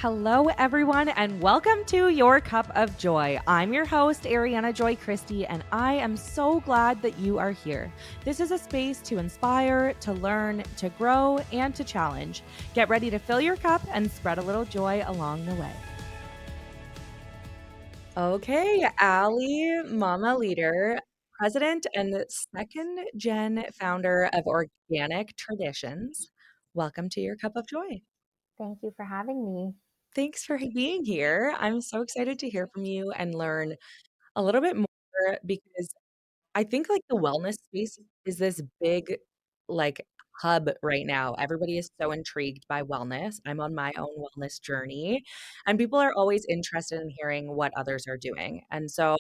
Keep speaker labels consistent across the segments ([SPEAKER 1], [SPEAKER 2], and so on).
[SPEAKER 1] Hello, everyone, and welcome to Your Cup of Joy. I'm your host, Ariana Joy Christie, and I am so glad that you are here. This is a space to inspire, to learn, to grow, and to challenge. Get ready to fill your cup and spread a little joy along the way. Okay, Ally Mamalider, president and second gen founder of Organic Traditions. Welcome to Your Cup of Joy.
[SPEAKER 2] Thank you for having me.
[SPEAKER 1] Thanks for being here. I'm so excited to hear from you and learn a little bit more because I think like the wellness space is this big like hub right now. Everybody is so intrigued by wellness. I'm on my own wellness journey and people are always interested in hearing what others are doing. And so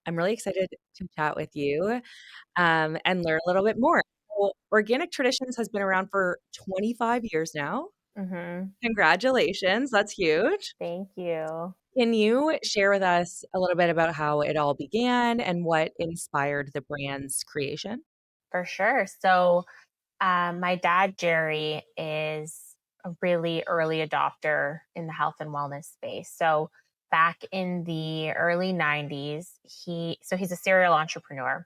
[SPEAKER 1] I'm really excited to chat with you and learn a little bit more. So, Organic Traditions has been around for 25 years now.
[SPEAKER 2] hmm
[SPEAKER 1] Congratulations. That's huge.
[SPEAKER 2] Thank you.
[SPEAKER 1] Can you share with us a little bit about how it all began and what inspired the brand's creation?
[SPEAKER 2] For sure. My dad, Jerry, is a really early adopter in the health and wellness space. So, back in the early 90s, he's a serial entrepreneur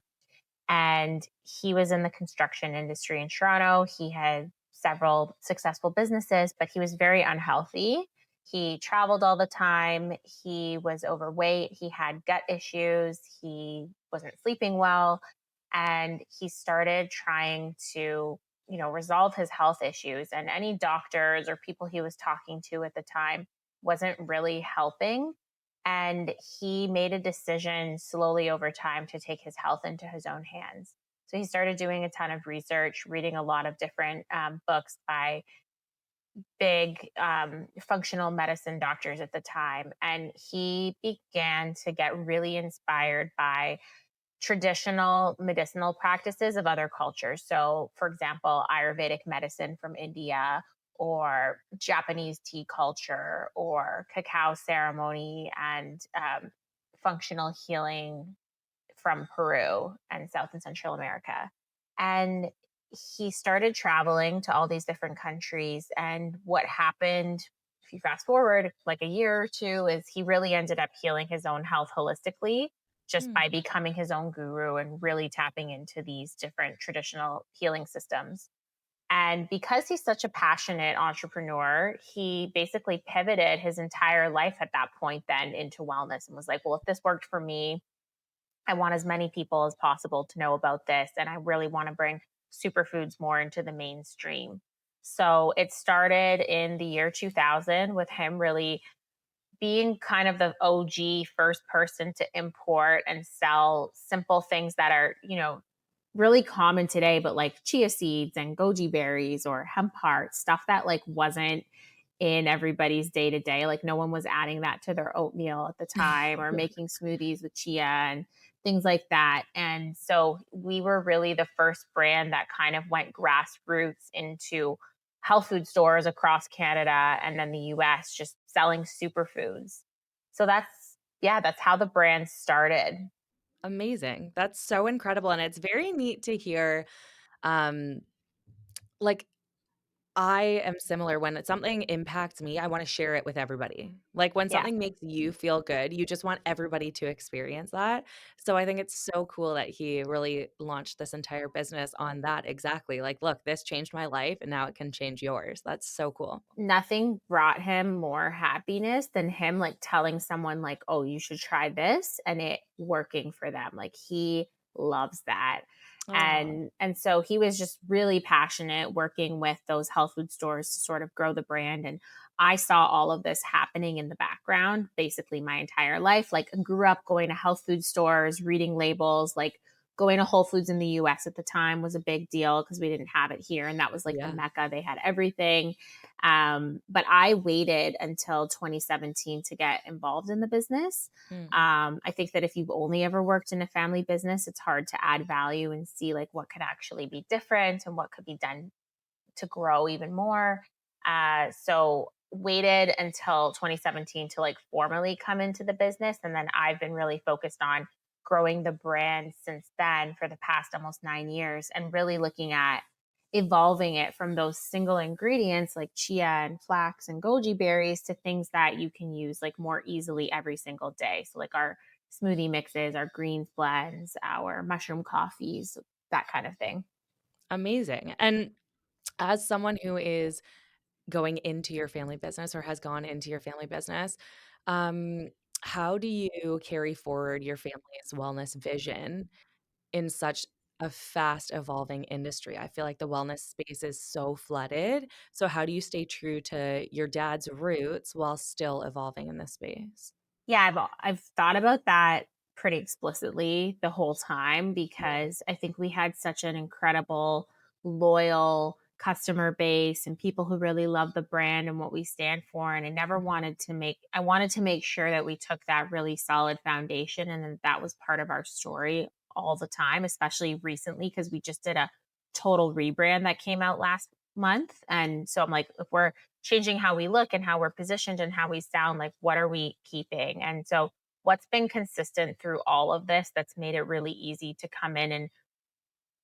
[SPEAKER 2] and he was in the construction industry in Toronto. He had several successful businesses, but he was very unhealthy. He traveled all the time. He was overweight. He had gut issues. He wasn't sleeping well. And he started trying to, resolve his health issues. And any doctors or people he was talking to at the time wasn't really helping, and he made a decision slowly over time to take his health into his own hands. So he started doing a ton of research, reading a lot of different books by big functional medicine doctors at the time. And he began to get really inspired by traditional medicinal practices of other cultures. So, for example, Ayurvedic medicine from India, or Japanese tea culture, or cacao ceremony, and functional healing from Peru and South and Central America. And he started traveling to all these different countries. And what happened, if you fast forward like a year or two, is he really ended up healing his own health holistically just by
[SPEAKER 1] Hmm.
[SPEAKER 2] becoming his own guru and really tapping into these different traditional healing systems. And because he's such a passionate entrepreneur, he basically pivoted his entire life at that point then into wellness and was like, well, if this worked for me, I want as many people as possible to know about this. And I really want to bring superfoods more into the mainstream. So it started in the year 2000 with him really being kind of the OG first person to import and sell simple things that are, really common today, but like chia seeds and goji berries or hemp hearts, stuff that like wasn't in everybody's day to day. Like no one was adding that to their oatmeal at the time or making smoothies with chia and things like that. And so we were really the first brand that kind of went grassroots into health food stores across Canada and then the US, just selling superfoods. So that's how the brand started.
[SPEAKER 1] Amazing. That's so incredible. And it's very neat to hear. Um, like, I am similar when something impacts me, I wanna share it with everybody. Like, when
[SPEAKER 2] Yeah.
[SPEAKER 1] something makes you feel good, you just want everybody to experience that. So I think it's so cool that he really launched this entire business on that exactly. Like, "Look, this changed my life, and now it can change yours." That's so cool.
[SPEAKER 2] Nothing brought him more happiness than him like telling someone like, "Oh, you should try this," and it working for them. Like he loves that.
[SPEAKER 1] Oh,
[SPEAKER 2] And so he was just really passionate working with those health food stores to sort of grow the brand. And I saw all of this happening in the background basically my entire life. Like I grew up going to health food stores, reading labels, like going to Whole Foods in the US at the time was a big deal because we didn't have it here, and that was like the
[SPEAKER 1] yeah.
[SPEAKER 2] mecca. They had everything. But I waited until 2017 to get involved in the business.
[SPEAKER 1] Mm.
[SPEAKER 2] I think that if you've only ever worked in a family business, it's hard to add value and see like what could actually be different and what could be done to grow even more. So waited until 2017 to like formally come into the business. And then I've been really focused on growing the brand since then for the past almost 9 years and really looking at evolving it from those single ingredients like chia and flax and goji berries to things that you can use like more easily every single day. So like our smoothie mixes, our greens blends, our mushroom coffees, that kind of thing.
[SPEAKER 1] Amazing. And as someone who is going into your family business or has gone into your family business, um, how do you carry forward your family's wellness vision in such a fast evolving industry? I feel like the wellness space is so flooded. So how do you stay true to your dad's roots while still evolving in this space?
[SPEAKER 2] Yeah, I've thought about that pretty explicitly the whole time because I think we had such an incredible, loyal customer base and people who really love the brand and what we stand for. And I wanted to make sure that we took that really solid foundation and then that was part of our story all the time, especially recently because we just did a total rebrand that came out last month. And so I'm like, if we're changing how we look and how we're positioned and how we sound, like what are we keeping? And so what's been consistent through all of this that's made it really easy to come in and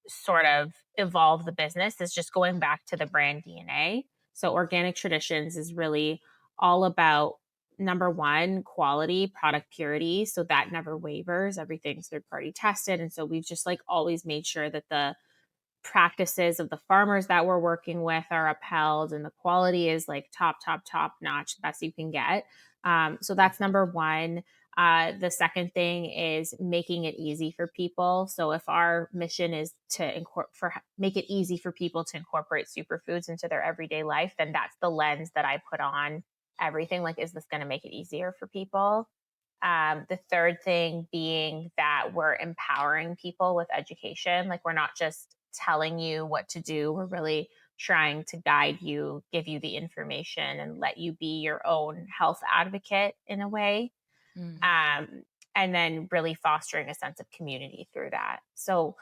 [SPEAKER 2] sort of evolve the business is just going back to the brand DNA. So organic traditions is really all about number one, quality, product purity. So that never wavers. Everything's third party tested. And so we've just like always made sure that the practices of the farmers that we're working with are upheld and the quality is like top notch, the best you can get. So that's number one. The second thing is making it easy for people. So if our mission is to make it easy for people to incorporate superfoods into their everyday life, then that's the lens that I put on everything. Like, is this going to make it easier for people? The third thing being that we're empowering people with education. Like, we're not just telling you what to do, we're really trying to guide you, give you the information, and let you be your own health advocate in a way.
[SPEAKER 1] Mm.
[SPEAKER 2] Um, and then really fostering a sense of community through that. So,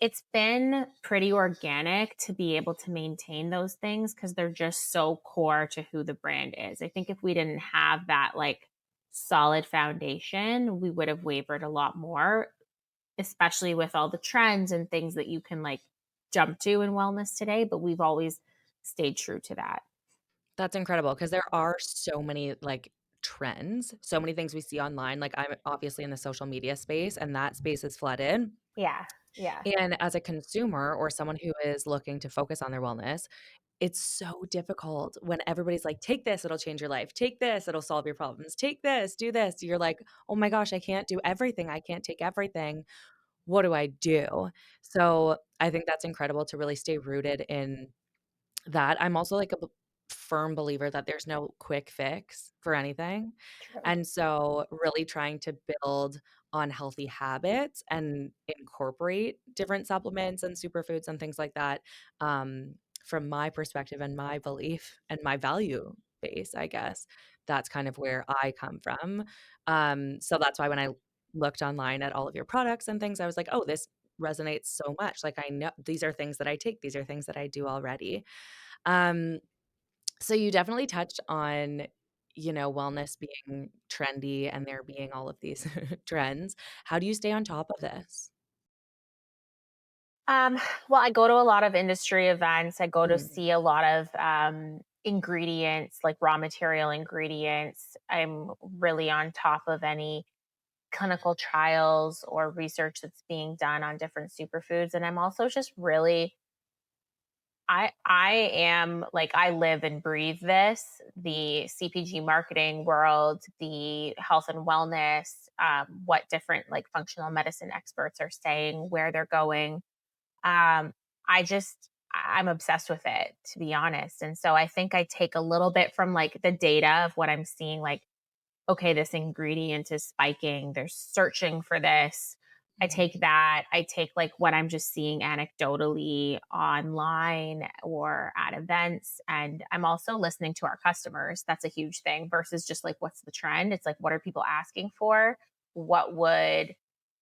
[SPEAKER 2] it's been pretty organic to be able to maintain those things because they're just so core to who the brand is. I think if we didn't have that like solid foundation, we would have wavered a lot more, especially with all the trends and things that you can like jump to in wellness today. But we've always stayed true to that.
[SPEAKER 1] That's incredible because there are so many, like, trends, so many things we see online, like, I'm obviously in the social media space, and that space is flooded,
[SPEAKER 2] Yeah. Yeah.
[SPEAKER 1] and as a consumer or someone who is looking to focus on their wellness, it's so difficult when everybody's like, "Take this, it'll change your life. Take this, it'll solve your problems. Take this, do this." You're like, "Oh my gosh, I can't do everything. I can't take everything. What do I do?" So, I think that's incredible to really stay rooted in that. I'm also like a firm believer that there's no quick fix for anything.
[SPEAKER 2] True.
[SPEAKER 1] And so really trying to build on healthy habits and incorporate different supplements and superfoods and things like that, from my perspective and my belief and my value base, I guess, that's kind of where I come from. So that's why when I looked online at all of your products and things, I was like, "Oh, this resonates so much. Like, I know these are things that I take, these are things that I do already." Um, so you definitely touched on, wellness being trendy and there being all of these trends. How do you stay on top of this?
[SPEAKER 2] Um, well, I go to a lot of industry events. I go to
[SPEAKER 1] Mm,
[SPEAKER 2] see a lot of ingredients, like raw material ingredients. I'm really on top of any clinical trials or research that's being done on different superfoods. And I'm also just really I am like I live and breathe this, the CPG marketing world, the health and wellness, what different like functional medicine experts are saying, where they're going. um, I'm obsessed with it, to be honest. And so I think I take a little bit from like the data of what I'm seeing, like, okay, this ingredient is spiking. They're searching for this. I
[SPEAKER 1] mhm.
[SPEAKER 2] take that. I take like what I'm just seeing anecdotally online or at events. And I'm also listening to our customers. That's a huge thing versus just like what's the trend. It's like, what are people asking for? What would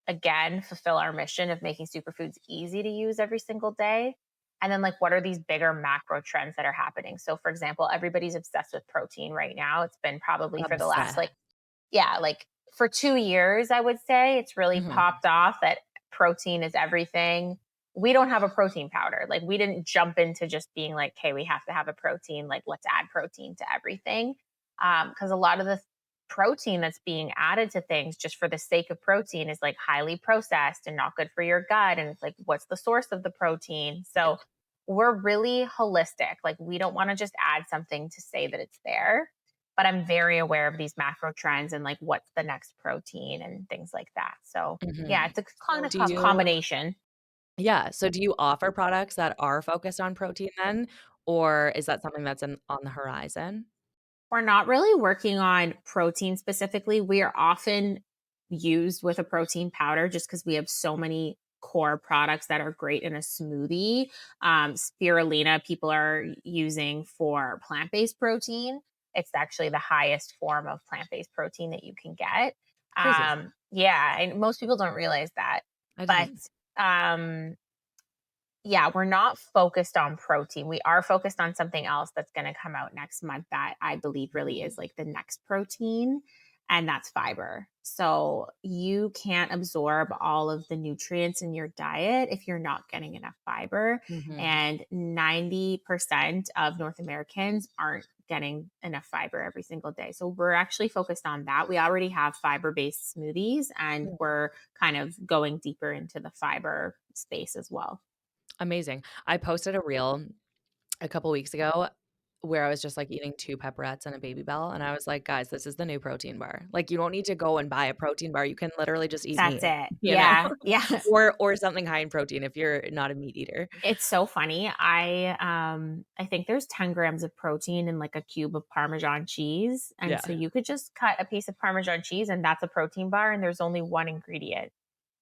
[SPEAKER 2] again fulfill our mission of making superfoods easy to use every single day? And then like what are these bigger macro trends that are happening? So for example, everybody's obsessed with protein right now. It's been probably for the last
[SPEAKER 1] Obsessed.
[SPEAKER 2] like yeah, like for 2 years I would say it's really
[SPEAKER 1] Mhm.
[SPEAKER 2] popped off that protein is everything. we don't have a protein powder. Like we didn't jump into just being like, "Okay, we have to have a protein. Like let's add protein to everything." Because a lot of the protein that's being added to things just for the sake of protein is like highly processed and not good for your gut. And it's like, what's the source of the protein?
[SPEAKER 1] Yeah.
[SPEAKER 2] So we're really holistic. Like we don't want to just add something to say that it's there. But I'm very aware of these macro trends and like what's the next protein and things like that. So yeah,
[SPEAKER 1] Mhm.
[SPEAKER 2] it's a kind
[SPEAKER 1] So
[SPEAKER 2] of
[SPEAKER 1] do you
[SPEAKER 2] combination.
[SPEAKER 1] Yeah, so do you offer products that are focused on protein then, or is that something that's on the horizon?
[SPEAKER 2] We're not really working on protein specifically. We are often used with a protein powder just because we have so many core products that are great in a smoothie. Spirulina, people are using for plant based protein. It's actually the highest form of plant based protein that you can get.
[SPEAKER 1] Crazy.
[SPEAKER 2] Yeah, and most people don't realize that.
[SPEAKER 1] I
[SPEAKER 2] But
[SPEAKER 1] didn't.
[SPEAKER 2] um, yeah, we're not focused on protein. We are focused on something else that's going to come out next month that I believe really is like the next protein, and that's fiber. So you can't absorb all of the nutrients in your diet if you're not getting enough fiber.
[SPEAKER 1] Mhm.
[SPEAKER 2] And 90% of North Americans aren't getting enough fiber every single day. So we're actually focused on that. We already have fiber based smoothies, and
[SPEAKER 1] Mm.
[SPEAKER 2] we're kind of going deeper into the fiber space as well.
[SPEAKER 1] Amazing. I posted a reel a couple weeks ago where I was just, like, eating 2 pepperettes and a Baby Bell, and I was like, "Guys, this is the new protein bar." Like, you don't need to go and buy a protein bar, you can literally just eat
[SPEAKER 2] That's
[SPEAKER 1] meat,
[SPEAKER 2] it.
[SPEAKER 1] you know?
[SPEAKER 2] Yeah, yeah.
[SPEAKER 1] Or something high in protein if you're not a meat eater.
[SPEAKER 2] It's so funny. I think there's 10 grams of protein in like a cube of Parmesan cheese. And
[SPEAKER 1] Yeah.
[SPEAKER 2] so you could just cut a piece of Parmesan cheese and that's a protein bar and there's only one ingredient.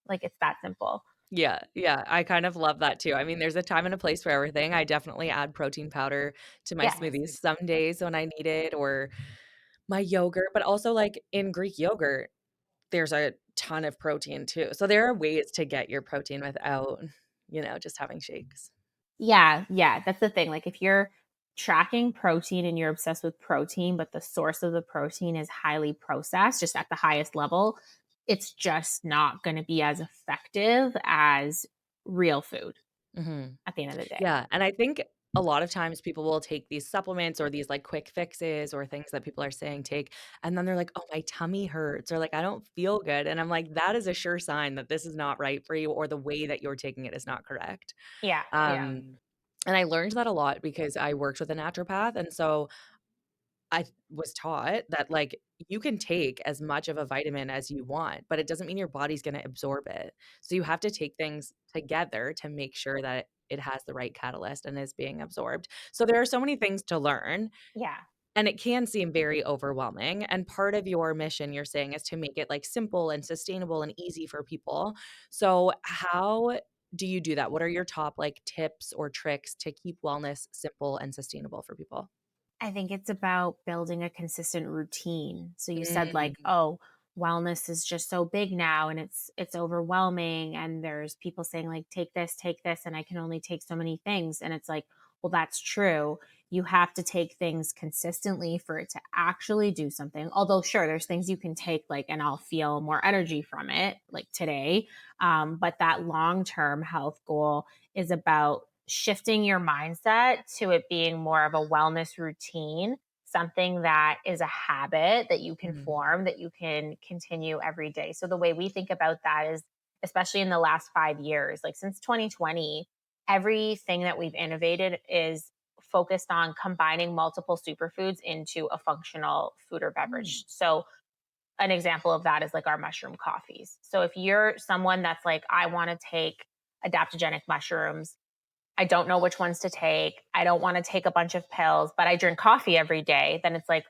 [SPEAKER 2] Like it's that simple.
[SPEAKER 1] Yeah, yeah, I kind of love that too. I mean, there's a time and a place for everything. I definitely add protein powder to my
[SPEAKER 2] Yes.
[SPEAKER 1] smoothies some days when I need it or my yogurt, but also, like, in Greek yogurt, there's a ton of protein too. So there are ways to get your protein without, just having shakes.
[SPEAKER 2] Yeah, yeah, that's the thing. Like if you're tracking protein and you're obsessed with protein, but the source of the protein is highly processed, just at the highest level, it's just not going to be as effective as real food
[SPEAKER 1] Mhm.
[SPEAKER 2] at the end of the day.
[SPEAKER 1] Yeah, and I think a lot of times people will take these supplements or these, like, quick fixes or things that people are saying take, and then they're like, "Oh, my tummy hurts," or like, "I don't feel good," and I'm like, "That is a sure sign that this is not right for you or the way that you're taking it is not correct."
[SPEAKER 2] Yeah, yeah.
[SPEAKER 1] And I learned that a lot because I worked with a naturopath, and so I was taught that, like, you can take as much of a vitamin as you want, but it doesn't mean your body's gonna absorb it. So you have to take things together to make sure that it has the right catalyst and is being absorbed. So there are so many things to learn,
[SPEAKER 2] Yeah.
[SPEAKER 1] and it can seem very overwhelming, and part of your mission, you're saying, is to make it, like, simple and sustainable and easy for people. So how do you do that? What are your top, like, tips or tricks to keep wellness simple and sustainable for people?
[SPEAKER 2] I think it's about building a consistent routine. So you said like,
[SPEAKER 1] Mm.
[SPEAKER 2] "Oh, wellness is just so big now and it's overwhelming and there's people saying like take this and I can only take so many things." And it's like, "Well, that's true. You have to take things consistently for it to actually do something." Although sure, there's things you can take like and I'll feel more energy from it like today. But that long-term health goal is about shifting your mindset to it being more of a wellness routine, something that is a habit that you can
[SPEAKER 1] Mhm.
[SPEAKER 2] form, that you can continue every day. So, the way we think about that is, especially in the last 5 years, like since 2020, everything that we've innovated is focused on combining multiple superfoods into a functional food or
[SPEAKER 1] Mm.
[SPEAKER 2] beverage. So, an example of that is like our mushroom coffees. So, if you're someone that's like, I want to take adaptogenic mushrooms, I don't know which ones to take. I don't want to take a bunch of pills, but I drink coffee every day. Then it's like,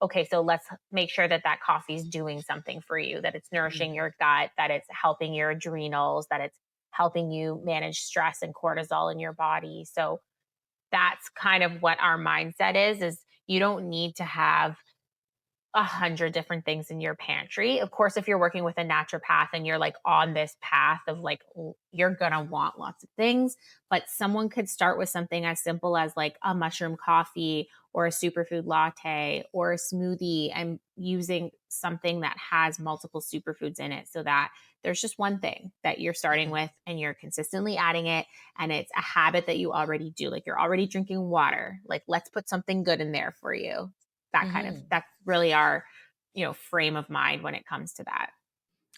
[SPEAKER 2] okay, so let's make sure that that coffee is doing something for you, that it's nourishing
[SPEAKER 1] Mhm.
[SPEAKER 2] your gut, that it's helping your adrenals, that it's helping you manage stress and cortisol in your body. So that's kind of what our mindset is you don't need to have 100 different things in your pantry. Of course, if you're working with a naturopath and you're like on this path of like, you're going to want lots of things, but someone could start with something as simple as like a mushroom coffee or a superfood latte or a smoothie, I'm using something that has multiple superfoods in it so that there's just one thing that you're starting
[SPEAKER 1] Mhm.
[SPEAKER 2] with and you're consistently adding it, and it's a habit that you already do. Like, you're already drinking water. Like, let's put something good in there for you.
[SPEAKER 1] Mhm.
[SPEAKER 2] That's really our, frame of mind when it comes to that.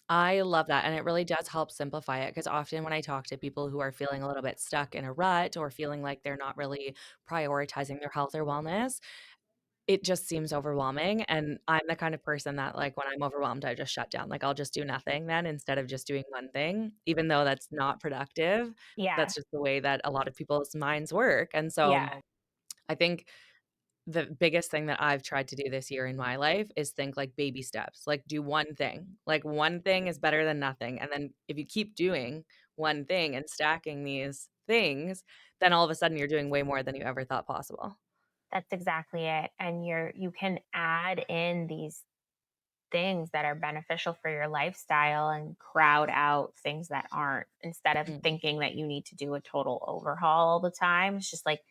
[SPEAKER 1] I love that, and it really does help simplify it because often when I talk to people who are feeling a little bit stuck in a rut or feeling like they're not really prioritizing their health or wellness, it just seems overwhelming, and I'm the kind of person that, like, when I'm overwhelmed, I just shut down, like, I'll just do nothing then instead of just doing one thing, even though that's not productive.
[SPEAKER 2] Yeah.
[SPEAKER 1] That's just the way that a lot of people's minds work, and so
[SPEAKER 2] Yeah.
[SPEAKER 1] I think the biggest thing that I've tried to do this year in my life is think like baby steps, like do one thing. Like one thing is better than nothing. And then if you keep doing one thing and stacking these things, then all of a sudden you're doing way more than you ever thought possible.
[SPEAKER 2] That's exactly it. And you can add in these things that are beneficial for your lifestyle and crowd out things that aren't, instead of
[SPEAKER 1] Mm,
[SPEAKER 2] thinking that you need to do a total overhaul all the time. It's just like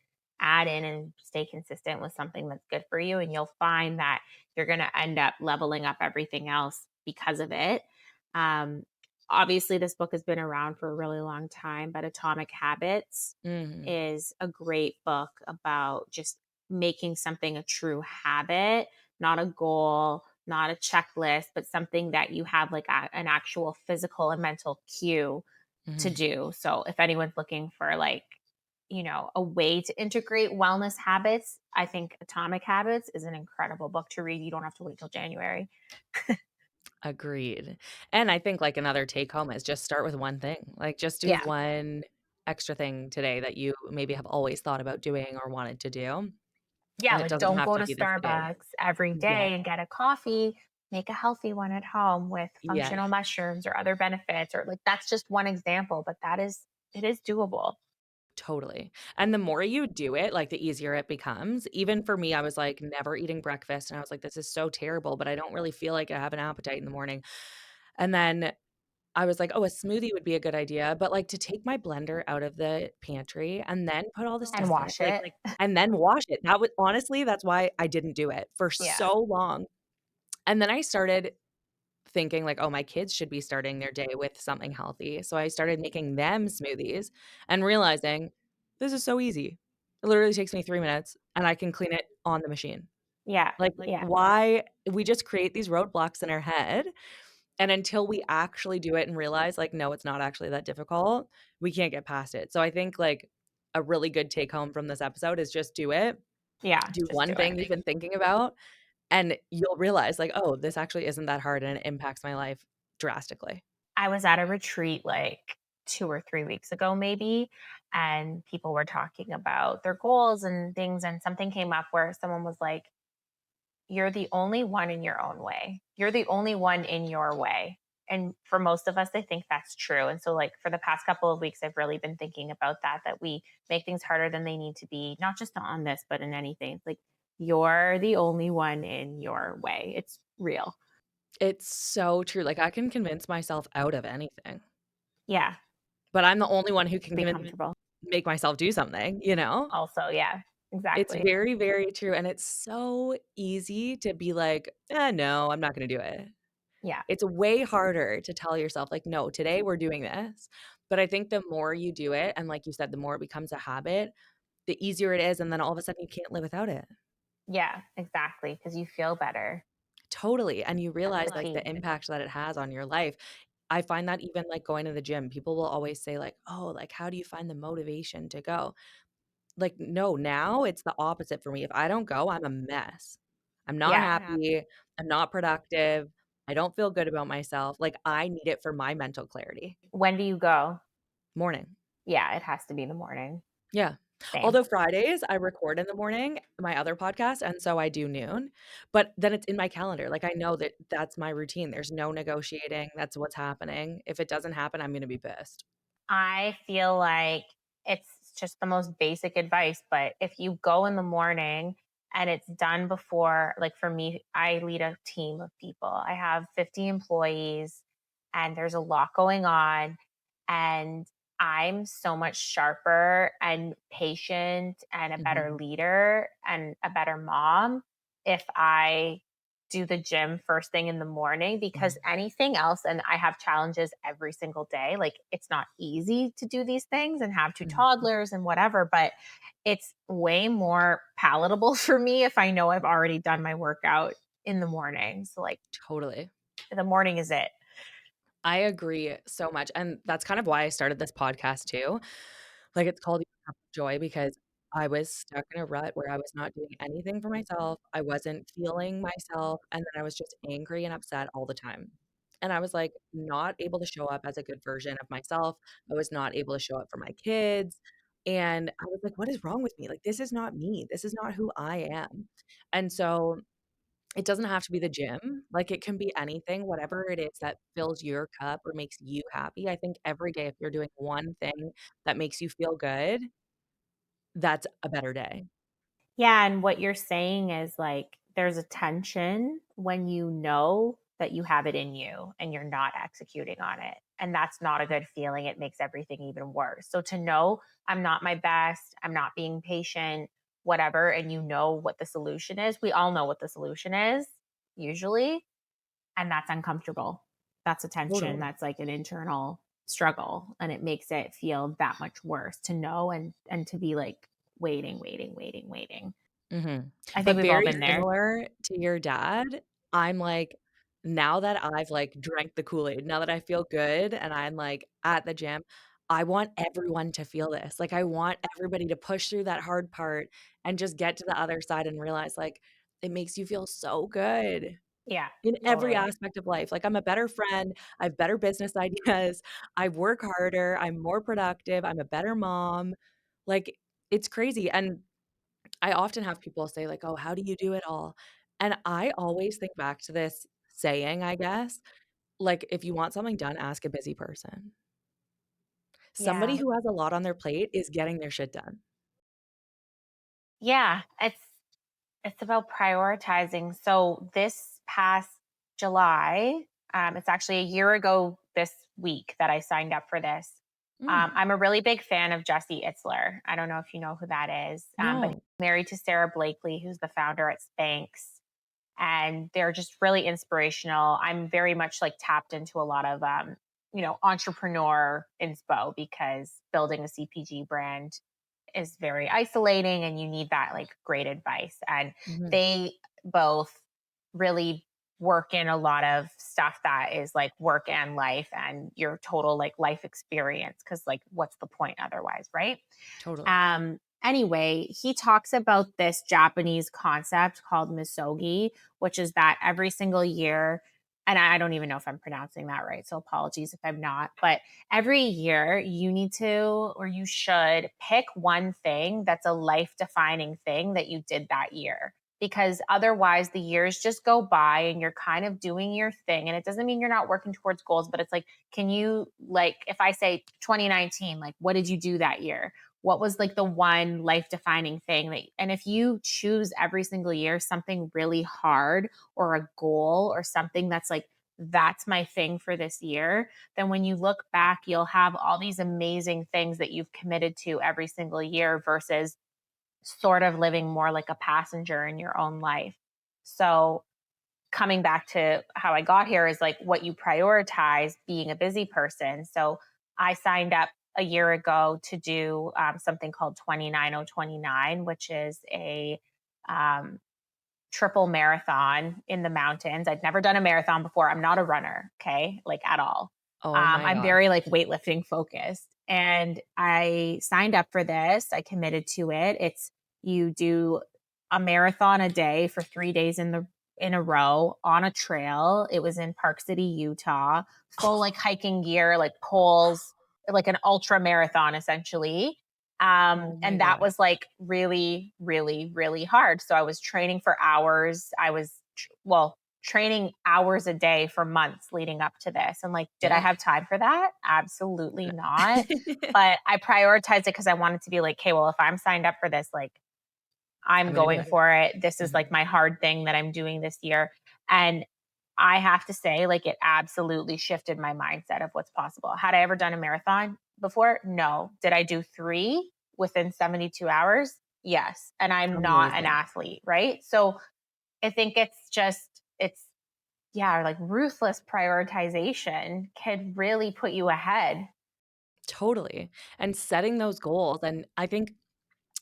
[SPEAKER 2] add in and stay consistent with something that's good for you, and you'll find that you're going to end up leveling up everything else because of it. um, Obviously this book has been around for a really long time, but Atomic Habits
[SPEAKER 1] mhm,
[SPEAKER 2] is a great book about just making something a true habit, not a goal, not a checklist, but something that you have like an actual physical and mental cue to
[SPEAKER 1] mhm.
[SPEAKER 2] do. So if anyone's looking for like, a way to integrate wellness habits, I think Atomic Habits is an incredible book to read. You don't have to wait till January.
[SPEAKER 1] Agreed. And I think like another take home is just start with one thing. Like just do
[SPEAKER 2] Yeah.
[SPEAKER 1] one extra thing today that you maybe have always thought about doing or wanted to do.
[SPEAKER 2] Yeah,
[SPEAKER 1] And it
[SPEAKER 2] like
[SPEAKER 1] doesn't
[SPEAKER 2] don't
[SPEAKER 1] have
[SPEAKER 2] go
[SPEAKER 1] to
[SPEAKER 2] to
[SPEAKER 1] be this big.
[SPEAKER 2] Starbucks every
[SPEAKER 1] Yeah.
[SPEAKER 2] day and get a coffee. Make a healthy one at home with
[SPEAKER 1] Yeah.
[SPEAKER 2] functional mushrooms or other benefits, or like that's just one example, but it is doable.
[SPEAKER 1] Totally. And the more you do it, like, the easier it becomes. Even for me, I was, like, never eating breakfast, and I was like, "This is so terrible, but I don't really feel like I have an appetite in the morning." And then I was like, "Oh, a smoothie would be a good idea," but, like, to take my blender out of the pantry and then put all the
[SPEAKER 2] And
[SPEAKER 1] stuff in it,
[SPEAKER 2] wash it.
[SPEAKER 1] and then wash it, that was honestly, that's why I didn't do it for
[SPEAKER 2] Yeah.
[SPEAKER 1] so long. And then I started thinking like, "Oh, my kids should be starting their day with something healthy." So I started making them smoothies and realizing this is so easy. It literally takes me 3 minutes and I can clean it on the machine.
[SPEAKER 2] Yeah.
[SPEAKER 1] Like,
[SPEAKER 2] Yeah.
[SPEAKER 1] why we just create these roadblocks in our head, and until we actually do it and realize like, no, it's not actually that difficult, we can't get past it. So I think like a really good take home from this episode is just do it.
[SPEAKER 2] Yeah.
[SPEAKER 1] Do
[SPEAKER 2] Just do
[SPEAKER 1] one
[SPEAKER 2] it.
[SPEAKER 1] thing you've been thinking about and you'll realize like, "Oh, this actually isn't that hard and it impacts my life drastically."
[SPEAKER 2] I was at a retreat like 2 or 3 weeks ago, maybe, and people were talking about their goals and things. And something came up where someone was like, you're the only one in your own way. You're the only one in your way. And for most of us, I think that's true. And so, like, for the past couple of weeks, I've really been thinking about that we make things harder than they need to be, not just on this, but in anything. It's like, you're the only one in your way. It's real.
[SPEAKER 1] It's so true, like, I can convince myself out of anything,
[SPEAKER 2] Yeah.
[SPEAKER 1] but I'm the only one who can
[SPEAKER 2] Be
[SPEAKER 1] even
[SPEAKER 2] comfortable.
[SPEAKER 1] make myself do something, you know?
[SPEAKER 2] Also, yeah,
[SPEAKER 1] It's
[SPEAKER 2] exactly.
[SPEAKER 1] very, very true, and it's so easy to be like, no, I'm not gonna do it."
[SPEAKER 2] Yeah.
[SPEAKER 1] It's way harder to tell yourself, like, "No, today we're doing this." But I think the more you do it, and like you said, the more it becomes a habit, the easier it is, and then all of a sudden you can't live without it.
[SPEAKER 2] Yeah, exactly. Because you feel better.
[SPEAKER 1] Totally, and you
[SPEAKER 2] That's
[SPEAKER 1] realize,
[SPEAKER 2] the
[SPEAKER 1] like, the
[SPEAKER 2] key.
[SPEAKER 1] impact that it has on your life. I find that even, like, going to the gym, people will always say, like, "Oh, like, how do you find the motivation to go?" Like, no, now it's the opposite for me. If I don't go, I'm a mess. I'm not
[SPEAKER 2] Yeah.
[SPEAKER 1] happy, I'm not productive, I don't feel good about myself, like, I need it for my mental clarity.
[SPEAKER 2] When do you go?
[SPEAKER 1] Morning.
[SPEAKER 2] Yeah, it has to be the morning.
[SPEAKER 1] Yeah.
[SPEAKER 2] Same.
[SPEAKER 1] Although Fridays, I record in the morning, my other podcast, and so I do noon, but then it's in my calendar, like, I know that that's my routine, there's no negotiating, that's what's happening. If it doesn't happen, I'm gonna be pissed.
[SPEAKER 2] I feel like it's just the most basic advice, but if you go in the morning and it's done before, like for me, I lead a team of people. I have 50 employees and there's a lot going on. And I'm so much sharper and patient and a better
[SPEAKER 1] Mhm.
[SPEAKER 2] leader and a better mom if I do the gym first thing in the morning, because
[SPEAKER 1] Mhm.
[SPEAKER 2] anything else, and I have challenges every single day. Like, it's not easy to do these things and have two
[SPEAKER 1] Mhm.
[SPEAKER 2] toddlers and whatever, but it's way more palatable for me if I know I've already done my workout in the morning. So, like,
[SPEAKER 1] Totally.
[SPEAKER 2] the morning is it.
[SPEAKER 1] I agree so much, and that's kind of why I started this podcast too. Like, it's called Your Cup of Joy because I was stuck in a rut where I was not doing anything for myself, I wasn't feeling myself, and then I was just angry and upset all the time. And I was, like, not able to show up as a good version of myself, I was not able to show up for my kids, and I was like, "What is wrong with me? Like, this is not me, this is not who I am." And so it doesn't have to be the gym, like, it can be anything, whatever it is that fills your cup or makes you happy. I think every day if you're doing one thing that makes you feel good, that's a better day.
[SPEAKER 2] Yeah, and what you're saying is, like, there's a tension when you know that you have it in you and you're not executing on it. And that's not a good feeling. It makes everything even worse. So to know I'm not my best, I'm not being patient, whatever, and you know what the solution is. We all know what the solution is, usually, and that's uncomfortable. That's a tension.
[SPEAKER 1] Totally.
[SPEAKER 2] That's like an internal struggle, and it makes it feel that much worse to know and to be like waiting, waiting, waiting, waiting.
[SPEAKER 1] Mhm.
[SPEAKER 2] I think
[SPEAKER 1] But
[SPEAKER 2] we've all
[SPEAKER 1] very
[SPEAKER 2] been there.
[SPEAKER 1] similar to your dad, I'm like, now that I've, like, drank the Kool-Aid, now that I feel good and I'm, like, at the gym, I want everyone to feel this. Like, I want everybody to push through that hard part and just get to the other side and realize, like, it makes you feel so good
[SPEAKER 2] Yeah,
[SPEAKER 1] in every
[SPEAKER 2] totally.
[SPEAKER 1] aspect of life. Like, I'm a better friend, I have better business ideas, I work harder, I'm more productive, I'm a better mom. Like, it's crazy, and I often have people say like, "Oh, how do you do it all?" And I always think back to this saying, I guess, like, "If you want something done, ask a busy person." Somebody
[SPEAKER 2] Yeah.
[SPEAKER 1] who has a lot on their plate is getting their shit done.
[SPEAKER 2] Yeah, it's about prioritizing. So this past July, it's actually a year ago this week that I signed up for this.
[SPEAKER 1] Mm,
[SPEAKER 2] I'm a really big fan of Jesse Itzler. I don't know if you know who that is, but he's
[SPEAKER 1] no.
[SPEAKER 2] married to Sarah Blakely, who's the founder at Spanx, and they're just really inspirational. I'm very much like tapped into a lot of entrepreneur inspo, because building a CPG brand is very isolating and you need that like great advice. And
[SPEAKER 1] Mhm,
[SPEAKER 2] they both really work in a lot of stuff that is like work and life and your total like life experience, because like what's the point otherwise, right?
[SPEAKER 1] totally.
[SPEAKER 2] Anyway, he talks about this Japanese concept called misogi, which is that every single year, and I don't even know if I'm pronouncing that right, so apologies if I'm not, but every year you need to, or you should pick one thing that's a life defining thing that you did that year. Because otherwise, the years just go by and you're kind of doing your thing. And it doesn't mean you're not working towards goals, but it's like, can you, like, if I say 2019, like, what did you do that year? What was like the one life defining thing that, and if you choose every single year something really hard or a goal or something that's like, that's my thing for this year, then when you look back, you'll have all these amazing things that you've committed to every single year versus sort of living more like a passenger in your own life. So coming back to how I got here is like what you prioritize being a busy person. So I signed up a year ago to do something called 29029, which is a um, triple marathon in the mountains. I'd never done a marathon before. I'm not a runner, okay, like at all.
[SPEAKER 1] Oh my
[SPEAKER 2] I'm
[SPEAKER 1] gosh.
[SPEAKER 2] very like weightlifting focused. And I signed up for this. I committed to it. It's you do a marathon a day for 3 days in a row on a trail. It was in Park City, Utah. Full like hiking gear, like poles, like an ultra marathon essentially.
[SPEAKER 1] Oh my
[SPEAKER 2] And that
[SPEAKER 1] gosh.
[SPEAKER 2] was like really, really, really hard. So I was training for hours. I was, training hours a day for months leading up to this. And like, did I
[SPEAKER 1] Dang.
[SPEAKER 2] have time for that? Absolutely not. But I prioritized it because I wanted to be like, okay, well, if I'm signed up for this, like, I'm
[SPEAKER 1] I'm gonna do
[SPEAKER 2] going
[SPEAKER 1] it.
[SPEAKER 2] for it. This is
[SPEAKER 1] Mhm.
[SPEAKER 2] like my hard thing that I'm doing this year. And I have to say, like, it absolutely shifted my mindset of what's possible. Had I ever done a marathon? before? No. Did I do 3 within 72 hours? Yes. And I'm not an
[SPEAKER 1] Amazing.
[SPEAKER 2] athlete, right? So I think it's yeah, like ruthless prioritization can really put you ahead.
[SPEAKER 1] Totally. And setting those goals, and I think,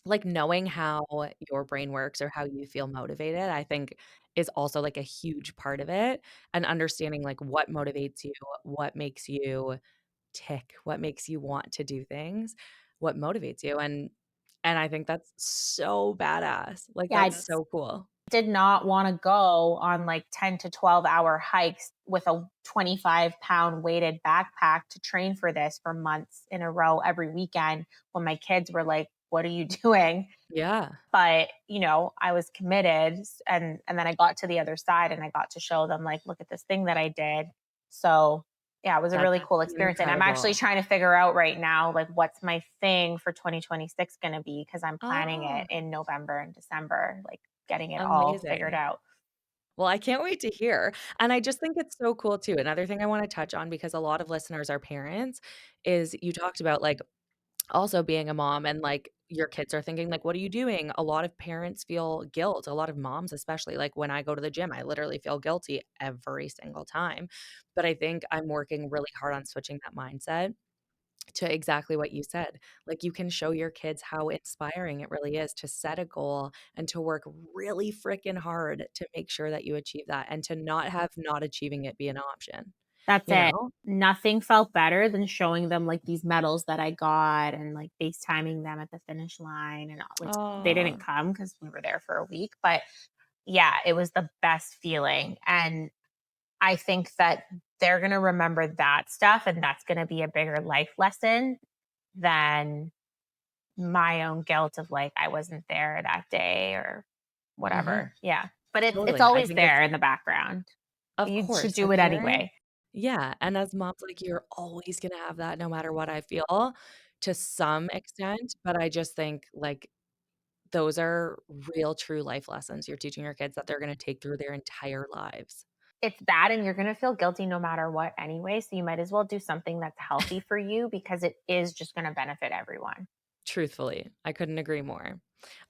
[SPEAKER 1] like, knowing how your brain works or how you feel motivated, I think is also, like, a huge part of it, and understanding, like, what motivates you, what makes you tick, what makes you want to do things, what motivates you, and I think that's so badass. Like,
[SPEAKER 2] Yeah, I
[SPEAKER 1] that's so cool.
[SPEAKER 2] did not want to go on like 10 to 12-hour hikes with a 25-pound weighted backpack to train for this for months in a row every weekend when my kids were like, "What are you doing?"
[SPEAKER 1] Yeah.
[SPEAKER 2] But, I was committed, and then I got to the other side and I got to show them like, "Look at this thing that I did." So, yeah, it was a
[SPEAKER 1] That's
[SPEAKER 2] really cool experience, and I'm actually
[SPEAKER 1] incredible.
[SPEAKER 2] trying to figure out right now like what's my thing for 2026 going to be because I'm planning it
[SPEAKER 1] Oh,
[SPEAKER 2] in November and December, like getting it all figured
[SPEAKER 1] amazing.
[SPEAKER 2] out.
[SPEAKER 1] Well, I can't wait to hear, and I just think it's so cool too. Another thing I wanna touch on, because a lot of listeners are parents, is you talked about, like, also being a mom and, like, your kids are thinking, like, "What are you doing?" A lot of parents feel guilt, a lot of moms especially, like, when I go to the gym, I literally feel guilty every single time, but I think I'm working really hard on switching that mindset to exactly what you said. Like, you can show your kids how inspiring it really is to set a goal and to work really freaking hard to make sure that you achieve that, and to not have not achieving it be an option,
[SPEAKER 2] That's
[SPEAKER 1] you
[SPEAKER 2] it.
[SPEAKER 1] know?
[SPEAKER 2] Nothing felt better than showing them, like, these medals that I got and, like, FaceTiming them at the finish line and all which they didn't
[SPEAKER 1] Oh,
[SPEAKER 2] come because we were there for a week, but, yeah, it was the best feeling, and I think that they're gonna remember that stuff, and that's gonna be a bigger life lesson than my own guilt of, like, I wasn't there that day or
[SPEAKER 1] mhm,
[SPEAKER 2] whatever. Yeah, but it's
[SPEAKER 1] totally. I
[SPEAKER 2] always
[SPEAKER 1] think it's,
[SPEAKER 2] there in the background.
[SPEAKER 1] of
[SPEAKER 2] You should
[SPEAKER 1] course, a
[SPEAKER 2] do it
[SPEAKER 1] parent,
[SPEAKER 2] anyway.
[SPEAKER 1] yeah, and as moms, like, you're always gonna have that no matter what, I feel, to some extent, but I just think, like, those are real true life lessons you're teaching your kids that they're gonna take through their entire lives.
[SPEAKER 2] It's bad and you're gonna feel guilty no matter what anyway, so you might as well do something that's healthy for you because it is just gonna benefit everyone.
[SPEAKER 1] Truthfully, I couldn't agree more.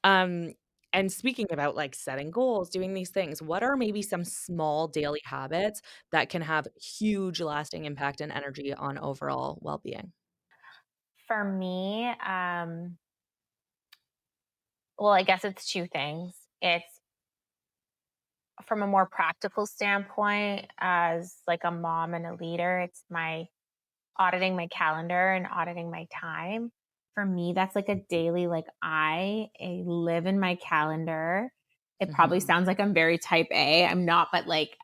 [SPEAKER 1] Um, and speaking about, like, setting goals, doing these things, what are maybe some small daily habits that can have huge lasting impact and energy on overall well-being?
[SPEAKER 2] For me, well, I guess it's 2 things. It's from a more practical standpoint as, like, a mom and a leader, it's my auditing my calendar and auditing my time. For me, that's like a daily, like I live in my calendar. It probably
[SPEAKER 1] Mhm.
[SPEAKER 2] sounds like I'm very type A. I'm not, but like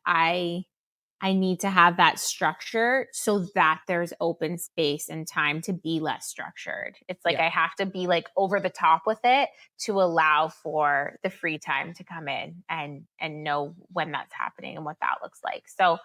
[SPEAKER 2] I need to have that structure so that there's open space and time to be less structured. It's like
[SPEAKER 1] Yeah.
[SPEAKER 2] I have to be like over the top with it to allow for the free time to come in and know when that's happening and what that looks like. So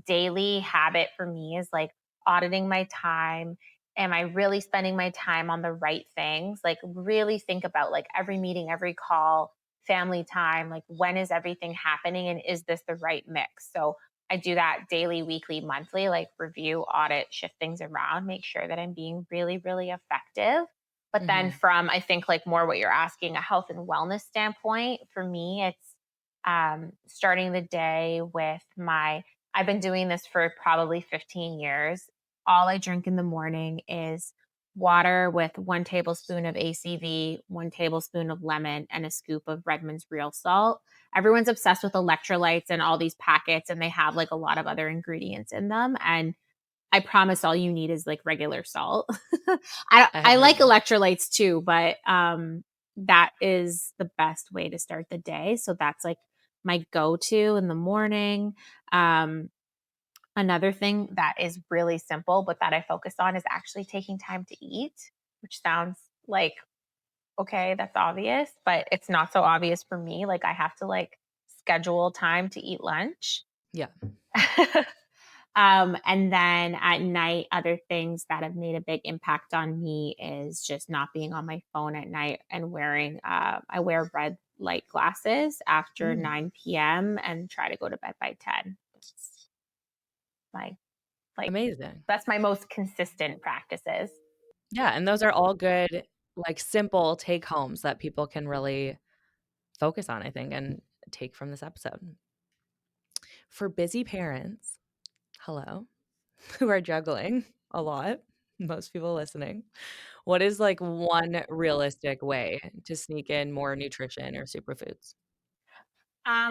[SPEAKER 2] daily habit for me is like auditing my time. Am I really spending my time on the right things? Like really think about like every meeting, every call, family time, like when is everything happening and is this the right mix? So I do that daily, weekly, monthly, like review, audit, shift things around, make sure that I'm being really, really effective. But then
[SPEAKER 1] Mhm.
[SPEAKER 2] from I think like more what you're asking, a health and wellness standpoint, for me, it's starting the day with my I've been doing this for probably 15 years. All I drink in the morning is water with 1 tablespoon of ACV, 1 tablespoon of lemon, and a scoop of Redmond's real salt. Everyone's obsessed with electrolytes and all these packets, and they have like a lot of other ingredients in them. And I promise all you need is like regular salt.
[SPEAKER 1] I have
[SPEAKER 2] I
[SPEAKER 1] heard
[SPEAKER 2] like
[SPEAKER 1] that.
[SPEAKER 2] electrolytes too, but that is the best way to start the day. So that's like my go-to in the morning. Um, Another thing that is really simple, but that I focus on is actually taking time to eat, which sounds like, okay, that's obvious, but it's not so obvious for me. Like I have to like schedule time to eat lunch.
[SPEAKER 1] Yeah.
[SPEAKER 2] And then at night, other things that have made a big impact on me is just not being on my phone at night and wearing, I wear red light glasses after
[SPEAKER 1] Mm,
[SPEAKER 2] 9 p.m. and try to go to bed by 10. It's my, like,
[SPEAKER 1] amazing.
[SPEAKER 2] that's my most consistent practices.
[SPEAKER 1] Yeah, and those are all good, like, simple take homes that people can really focus on, I think, and take from this episode. For busy parents, hello, who are juggling a lot, most people listening, what is, like, one realistic way to sneak in more nutrition or superfoods?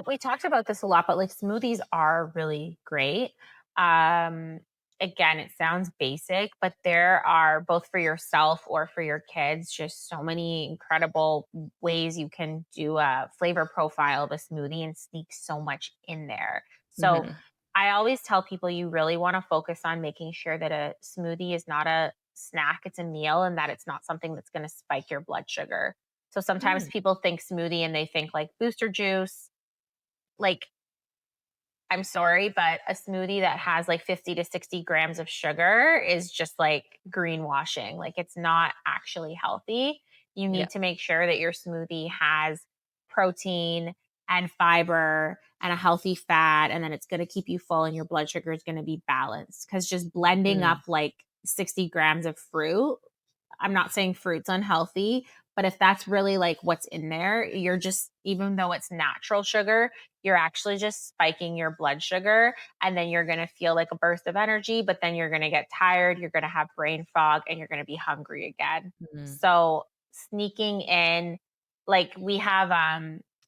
[SPEAKER 2] We talked about this a lot, but like smoothies are really great. Um, Again, it sounds basic, but there are both for yourself or for your kids just so many incredible ways you can do a flavor profile of a smoothie and sneak so much in there. So
[SPEAKER 1] Mhm.
[SPEAKER 2] I always tell people you really want to focus on making sure that a smoothie is not a snack, it's a meal, and that it's not something that's going to spike your blood sugar. So sometimes
[SPEAKER 1] Mm,
[SPEAKER 2] people think smoothie and they think like booster juice, like, I'm sorry, but a smoothie that has like 50 to 60 grams of sugar is just like greenwashing. Like, it's not actually healthy. You
[SPEAKER 1] yeah.
[SPEAKER 2] need to make sure that your smoothie has protein and fiber and a healthy fat, and then it's going to keep you full and your blood sugar is going to be balanced. Because just blending up
[SPEAKER 1] Mm,
[SPEAKER 2] like 60 grams of fruit, I'm not saying fruit's unhealthy, but if that's really like what's in there, you're just, even though it's natural sugar, you're actually just spiking your blood sugar. And then you're going to feel like a burst of energy, but then you're going to get tired, you're going to have brain fog, and you're going to be hungry again.
[SPEAKER 1] mhm,
[SPEAKER 2] So, sneaking in, like we have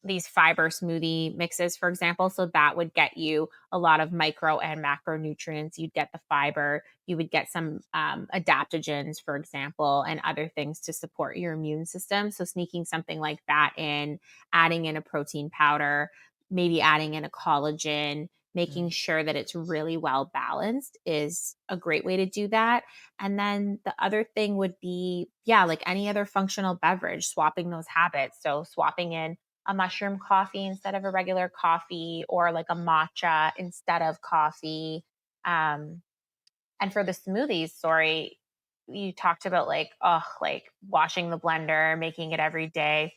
[SPEAKER 2] these fiber smoothie mixes, for example. So, that would get you a lot of micro and macronutrients. You'd get the fiber, you would get some adaptogens, for example, and other things to support your immune system. So, sneaking something like that in, adding in a protein powder, maybe adding in a collagen, making
[SPEAKER 1] mm.
[SPEAKER 2] sure that it's really well balanced is a great way to do that. And then the other thing would be, yeah, like any other functional beverage, swapping those habits. So, swapping in a mushroom coffee instead of a regular coffee, or like a matcha instead of coffee. Um, and for the smoothies, sorry, you talked about like, oh, like washing the blender, making it every day.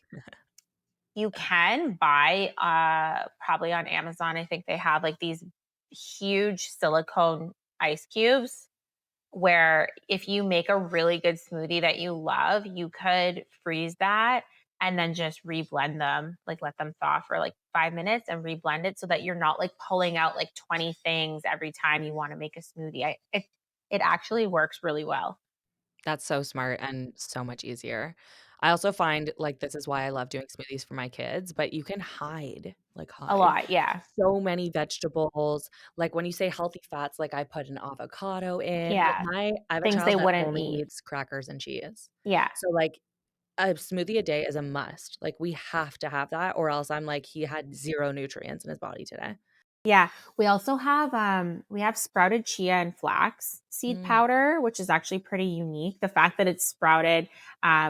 [SPEAKER 2] You can buy, probably on Amazon, I think they have like these huge silicone ice cubes where if you make a really good smoothie that you love, you could freeze that and then just reblend them, like let them thaw for like 5 minutes and reblend it so that you're not like pulling out like 20 things every time you want to make a smoothie. It actually works really well.
[SPEAKER 1] That's so smart and so much easier. I also find, like, this is why I love doing smoothies for my kids, but you can hide, like,
[SPEAKER 2] A
[SPEAKER 1] hide
[SPEAKER 2] lot, yeah.
[SPEAKER 1] so many vegetables. Like, when you say healthy fats, like, I put an avocado in. Like,
[SPEAKER 2] Yeah.
[SPEAKER 1] I have a
[SPEAKER 2] Things
[SPEAKER 1] child
[SPEAKER 2] they
[SPEAKER 1] that
[SPEAKER 2] wouldn't
[SPEAKER 1] only
[SPEAKER 2] eat.
[SPEAKER 1] eats crackers and cheese.
[SPEAKER 2] Yeah.
[SPEAKER 1] So, like, a smoothie a day is a must. Like, we have to have that or else I'm like, "He had 0 nutrients in his body today."
[SPEAKER 2] Yeah, we also have we have sprouted chia and flax seed
[SPEAKER 1] Mm,
[SPEAKER 2] powder, which is actually pretty unique. The fact that it's sprouted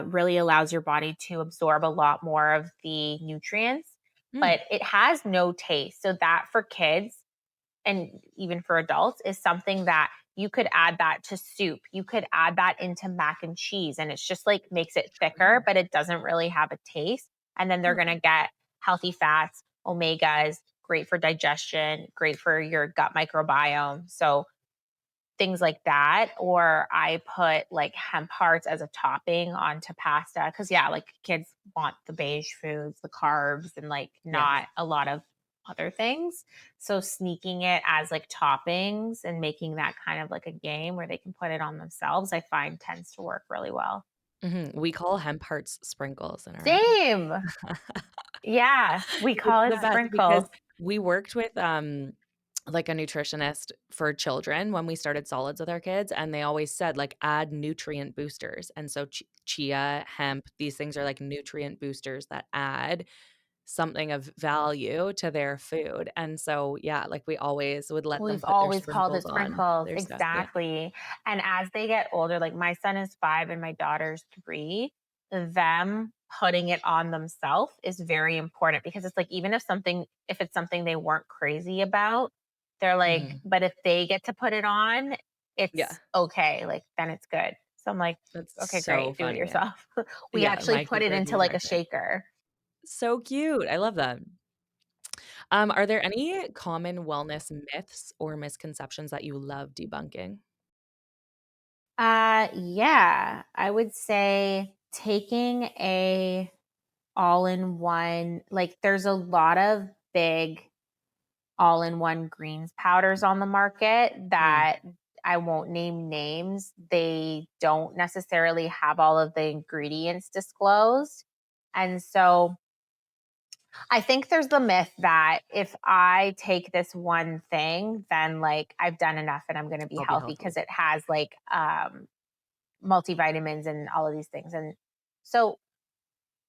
[SPEAKER 2] really allows your body to absorb a lot more of the nutrients,
[SPEAKER 1] mm,
[SPEAKER 2] but it has no taste. So that for kids and even for adults is something that you could add that to soup. You could add that into mac and cheese, and it's just like makes it thicker,
[SPEAKER 1] true.
[SPEAKER 2] but it doesn't really have a taste. And then they're
[SPEAKER 1] Huh.
[SPEAKER 2] going to get healthy fats, omegas, great for digestion, great for your gut microbiome. So things like that. Or I put like hemp hearts as a topping onto pasta. Cause yeah, like kids want the beige foods, the carbs, and like
[SPEAKER 1] Yeah.
[SPEAKER 2] not a lot of other things. So sneaking it as like toppings and making that kind of like a game where they can put it on themselves, I find tends to work really well.
[SPEAKER 1] Mhm. We call hemp hearts sprinkles in our
[SPEAKER 2] Same.
[SPEAKER 1] house.
[SPEAKER 2] Yeah. We
[SPEAKER 1] It's
[SPEAKER 2] call it
[SPEAKER 1] the best because
[SPEAKER 2] sprinkles.
[SPEAKER 1] we worked with, like, a nutritionist for children when we started solids with our kids, and they always said, like, "Add nutrient boosters," and so chia, hemp, these things are, like, nutrient boosters that add something of value to their food, and so, yeah, like, we always would let them
[SPEAKER 2] We've
[SPEAKER 1] put their
[SPEAKER 2] always called it
[SPEAKER 1] sprinkles on
[SPEAKER 2] sprinkles,
[SPEAKER 1] their stuff, yeah.
[SPEAKER 2] exactly. And as they get older, like my son is 5 and my daughter's 3, them putting it on themselves is very important because it's like even if it's something they weren't crazy about, they're like,
[SPEAKER 1] Mhm.
[SPEAKER 2] but if they get to put it on,
[SPEAKER 1] Yeah,
[SPEAKER 2] it's okay, like then it's good. So I'm like,
[SPEAKER 1] that's
[SPEAKER 2] okay,
[SPEAKER 1] so
[SPEAKER 2] great, do it
[SPEAKER 1] funny.
[SPEAKER 2] yourself. We
[SPEAKER 1] Yeah,
[SPEAKER 2] actually
[SPEAKER 1] my
[SPEAKER 2] put
[SPEAKER 1] kids
[SPEAKER 2] it
[SPEAKER 1] are the
[SPEAKER 2] into like a
[SPEAKER 1] exact same.
[SPEAKER 2] shaker.
[SPEAKER 1] So cute, I love that. Are there any common wellness myths or misconceptions that you love debunking?
[SPEAKER 2] Yeah, I would say taking a all-in-one, like there's a lot of big all-in-one greens powders on the market
[SPEAKER 1] Mm,
[SPEAKER 2] that I won't name names. They don't necessarily have all of the ingredients disclosed. And so I think there's the myth that if I take this one thing, then like I've done enough and I'm going to be
[SPEAKER 1] I'll be
[SPEAKER 2] healthy because
[SPEAKER 1] healthy.
[SPEAKER 2] it has like multivitamins and all of these things. And so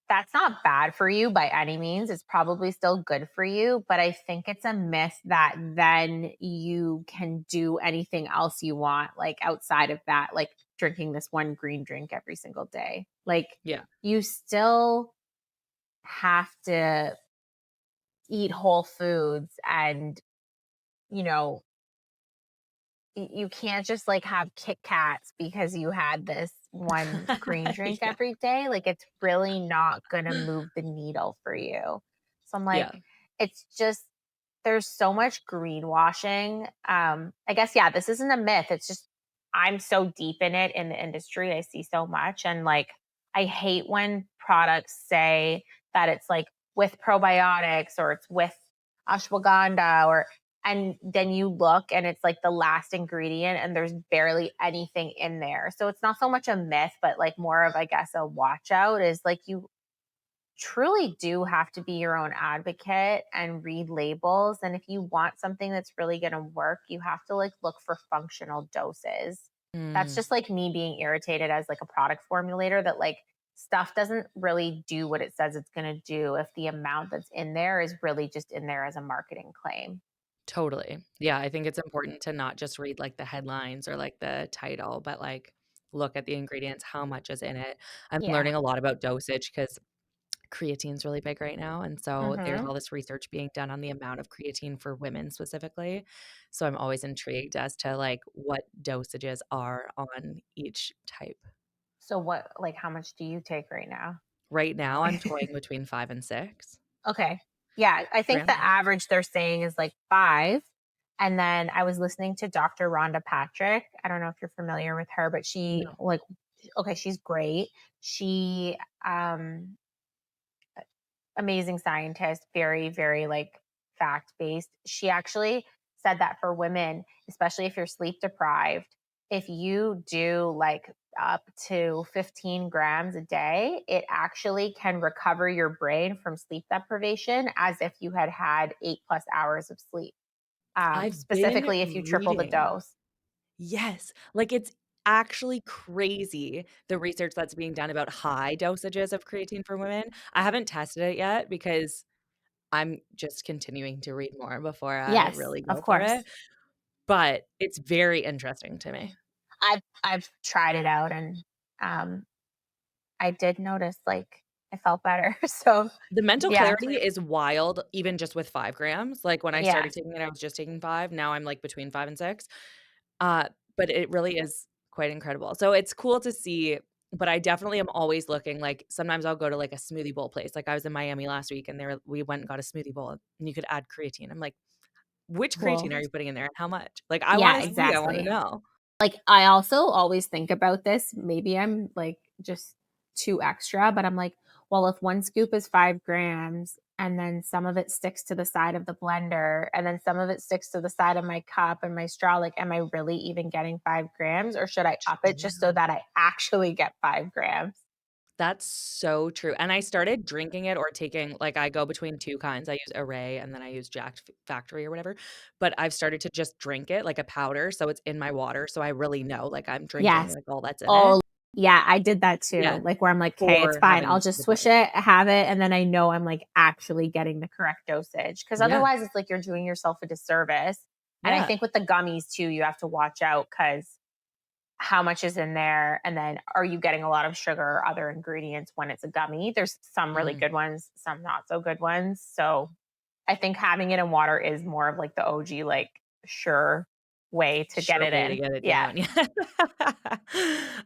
[SPEAKER 2] that's not bad for you by any means. It's probably still good for you, but I think it's a myth that then you can do anything else you want, like outside of that, like drinking this one green drink every single day. Like
[SPEAKER 1] Yeah.
[SPEAKER 2] you still have to eat whole foods and, you know, you can't just like have Kit Kats because you had this one green drink
[SPEAKER 1] Yeah.
[SPEAKER 2] every day. Like it's really not going to move the needle for you. So I'm like,
[SPEAKER 1] Yeah.
[SPEAKER 2] it's just there's so much greenwashing. I guess yeah, this isn't a myth. It's just I'm so deep in it in the industry. I see so much and like I hate when products say that it's like with probiotics or it's with ashwagandha or and then you look and it's like the last ingredient and there's barely anything in there. So it's not so much a myth, but like more of, I guess, a watch out is like you truly do have to be your own advocate and read labels. And if you want something that's really going to work, you have to like look for functional doses. That's
[SPEAKER 1] Mm,
[SPEAKER 2] just like me being irritated as like a product formulator that like stuff doesn't really do what it says it's going to do if the amount that's in there is really just in there as a marketing claim.
[SPEAKER 1] totally. Yeah, I think it's important to not just read, like, the headlines or, like, the title, but, like, look at the ingredients, how much is in it. I'm
[SPEAKER 2] Yeah.
[SPEAKER 1] learning a lot about dosage because creatine's really big right now, and so there's
[SPEAKER 2] Mhm.
[SPEAKER 1] all this research being done on the amount of creatine for women specifically. So I'm always intrigued as to, like, what dosages are on each type.
[SPEAKER 2] So what like how much do you take right now?
[SPEAKER 1] Right now, I'm toying between 5 and 6
[SPEAKER 2] Okay. Yeah, I think the
[SPEAKER 1] grams.
[SPEAKER 2] average they're saying is like 5. And then I was listening to Dr. Rhonda Patrick. I don't know if you're familiar with her, but she
[SPEAKER 1] No.
[SPEAKER 2] like okay, she's great. She um amazing scientist, very, very like fact based. She actually said that for women, especially if you're sleep deprived, if you do like up to 15 grams a day, it actually can recover your brain from sleep deprivation as if you had had 8+ hours of sleep.
[SPEAKER 1] I've been
[SPEAKER 2] Specifically, if you triple the
[SPEAKER 1] reading.
[SPEAKER 2] dose.
[SPEAKER 1] Yes, like, it's actually crazy the research that's being done about high dosages of creatine for women. I haven't tested it yet because I'm just continuing to read more before I
[SPEAKER 2] Yes,
[SPEAKER 1] really
[SPEAKER 2] of
[SPEAKER 1] go for
[SPEAKER 2] course.
[SPEAKER 1] it, but it's very interesting to me.
[SPEAKER 2] I've tried it out and um, I did notice like I felt better. So
[SPEAKER 1] The mental
[SPEAKER 2] yeah,
[SPEAKER 1] clarity is wild even just with 5 grams, like, when I
[SPEAKER 2] yeah.
[SPEAKER 1] started taking it, I was just taking 5, now I'm, like, between 5 and 6, but it really is quite incredible. So it's cool to see, but I definitely am always looking, like, sometimes I'll go to, like, a smoothie bowl place, like, I was in Miami last week, and we went and got a smoothie bowl, and you could add creatine. I'm like, "Which creatine
[SPEAKER 2] Cool.
[SPEAKER 1] are you putting in there and how much?" Like, I
[SPEAKER 2] Yeah,
[SPEAKER 1] wanna see, I wanna
[SPEAKER 2] exactly.
[SPEAKER 1] know.
[SPEAKER 2] Like, I also always think about this, maybe I'm, like, just too extra, but I'm like, "Well, if 1 scoop is 5 grams, and then some of it sticks to the side of the blender, and then some of it sticks to the side of my cup and my straw, like, am I really even getting 5 grams, or should I up it just so
[SPEAKER 1] True.
[SPEAKER 2] that I actually get 5 grams?"
[SPEAKER 1] That's so true, and I started drinking it or taking like, I go between 2 kinds, I use Array and then I use Jack's Factory or whatever, but I've started to just drink it like a powder, so it's in my water, so I really know, like, I'm drinking,
[SPEAKER 2] Yes.
[SPEAKER 1] like, all that's in it.
[SPEAKER 2] Oh, yeah, I did that too.
[SPEAKER 1] Yeah,
[SPEAKER 2] Like where I'm like, "Okay, it's
[SPEAKER 1] for
[SPEAKER 2] fine. I'll
[SPEAKER 1] having
[SPEAKER 2] just
[SPEAKER 1] the
[SPEAKER 2] swish
[SPEAKER 1] dose.
[SPEAKER 2] it, have it, and then I know I'm like actually getting the correct dosage." Because
[SPEAKER 1] Yeah,
[SPEAKER 2] otherwise, it's like you're doing yourself a disservice. And I
[SPEAKER 1] yeah,
[SPEAKER 2] think with the gummies too, you have to watch out because how much is in there, and then are you getting a lot of sugar or other ingredients when it's a gummy? There's some really
[SPEAKER 1] mhm.
[SPEAKER 2] good ones, some not so good ones. So I think having it in water is more of like the OG, like sure way to get
[SPEAKER 1] Sure
[SPEAKER 2] it
[SPEAKER 1] way to
[SPEAKER 2] in.
[SPEAKER 1] get it
[SPEAKER 2] Yeah.
[SPEAKER 1] down, yeah.